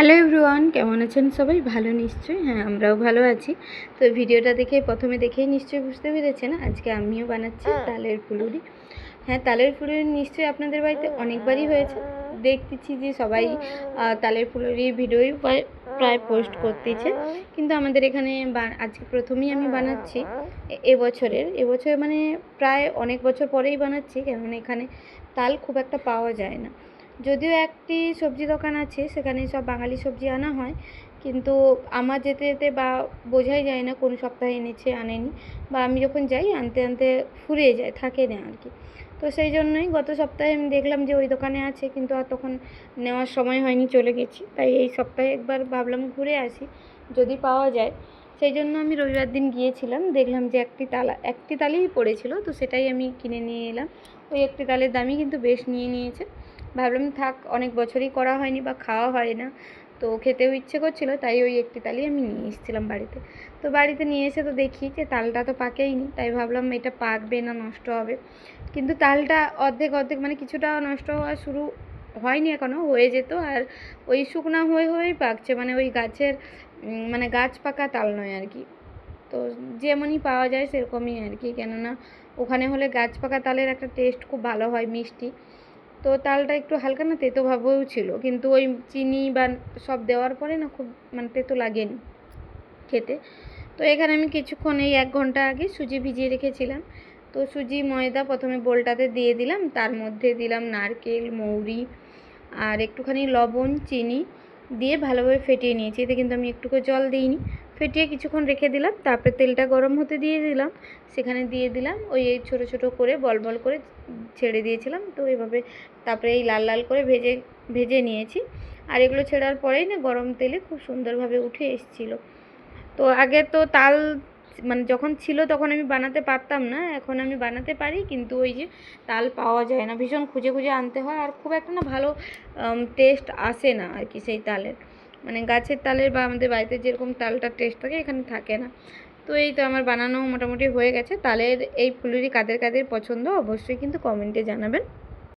Hello everyone, কেমন আছেন সবাই? ভালো নিশ্চয়ই। হ্যাঁ, আমরাও ভালো আছি। তো ভিডিওটা দেখে প্রথমে দেখেই নিশ্চয়ই বুঝতে পেরেছেন আজকে আমিও বানাচ্ছি তালের ফুলুরি। হ্যাঁ, তালের ফুলুরি নিশ্চয়ই আপনাদের বাড়িতে অনেকবারই হয়েছে। দেখতেছি যে সবাই তালের ফুলুরির ভিডিওই প্রায় পোস্ট করতেছে, কিন্তু আমাদের এখানে আজকে প্রথমেই আমি বানাচ্ছি। এবছর মানে প্রায় অনেক বছর পরেই বানাচ্ছি, কেননা এখানে তাল খুব একটা পাওয়া যায় না। যদিও একটি সবজি দোকান আছে, সেখানে সব বাঙালি সবজি আনা হয়, কিন্তু আমার যেতে যেতে বা বোঝাই যায় না কোন সপ্তাহে এনেছে আনেনি, বা আমি যখন যাই আনতে আনতে ফুরিয়ে যায়, থাকে না আর কি। তো সেই জন্যই গত সপ্তাহে আমি দেখলাম যে ওই দোকানে আছে, কিন্তু আর তখন নেওয়ার সময় হয়নি, চলে গেছি। তাই এই সপ্তাহে একবার ভাবলাম ঘুরে আসি, যদি পাওয়া যায়। সেই জন্য আমি রবিবার দিন গিয়েছিলাম, দেখলাম যে একটি তালেই পড়েছিল, তো সেটাই আমি কিনে নিয়ে এলাম। ওই একটি তালের দামই কিন্তু বেশ নিয়েছে। ভাবলাম থাক, অনেক বছরই করা হয়নি বা খাওয়া হয় না, তো খেতেও ইচ্ছে করছিলো, তাই ওই একটি তালই আমি নিয়ে এসেছিলাম বাড়িতে। তো বাড়িতে নিয়ে এসে তো দেখি যে তালটা তো পাকেইনি, তাই ভাবলাম এটা পাকবে না নষ্ট হবে, কিন্তু তালটা অর্ধেক অর্ধেক মানে কিছুটা নষ্ট হওয়া শুরু হয়নি, এখনও হয়ে যেত। আর ওই শুকনা হয়েই পাকছে, মানে ওই গাছের মানে গাছ পাকা তাল নয় আর কি। তো যেমনই পাওয়া যায় সেরকমই আর কি, কেননা ওখানে হলে গাছ পাকা তালের একটা টেস্ট খুব ভালো হয়, মিষ্টি। তো তালটা একটু হালকা না তেতো ভাবও ছিল, কিন্তু ওই চিনি বা সব দেওয়ার পরে না খুব মানে তেতো লাগেনি খেতে। তো এখানে আমি কিছুক্ষণ এই 1 ঘন্টা আগে সুজি ভিজিয়ে রেখেছিলাম। তো সুজি ময়দা প্রথমে বোলটাতে দিয়ে দিলাম, তার মধ্যে দিলাম নারকেল, মৌরি আর একটুখানি লবণ, চিনি দিয়ে ভালোভাবে ফেটিয়ে নিয়েছি। এতে কিন্তু আমি একটুকু জল দিইনি। ফেটিয়ে কিছুক্ষণ রেখে দিলাম, তারপরে তেলটা গরম হতে দিয়ে দিলাম, সেখানে দিয়ে দিলাম ওই ছোটো ছোটো করে বল বল করে ছেড়ে দিয়েছিলাম। তো এইভাবে তারপরে এই লাল লাল করে ভেজে নিয়েছি। আর এগুলো ছেড়ার পরেই না গরম তেলে খুব সুন্দরভাবে উঠে এসেছিলো। তো আগে তো তাল মানে যখন ছিল তখন আমি বানাতে পারতাম না, এখন আমি বানাতে পারি, কিন্তু ওই যে তাল পাওয়া যায় না, ভীষণ খুঁজে খুঁজে আনতে হয়, আর খুব একটা না ভালো টেস্ট আসে না আর কি সেই তালের, মানে গাছের তালের বা আমাদের বাড়িতে যেরকম তালটার টেস্ট থাকে এখানে থাকে না। তো এই তো আমার বানানো মোটামুটি হয়ে গেছে। তালের এই ফুলুরি কাদের কাদের পছন্দ অবশ্যই কিন্তু কমেন্টে জানাবেন।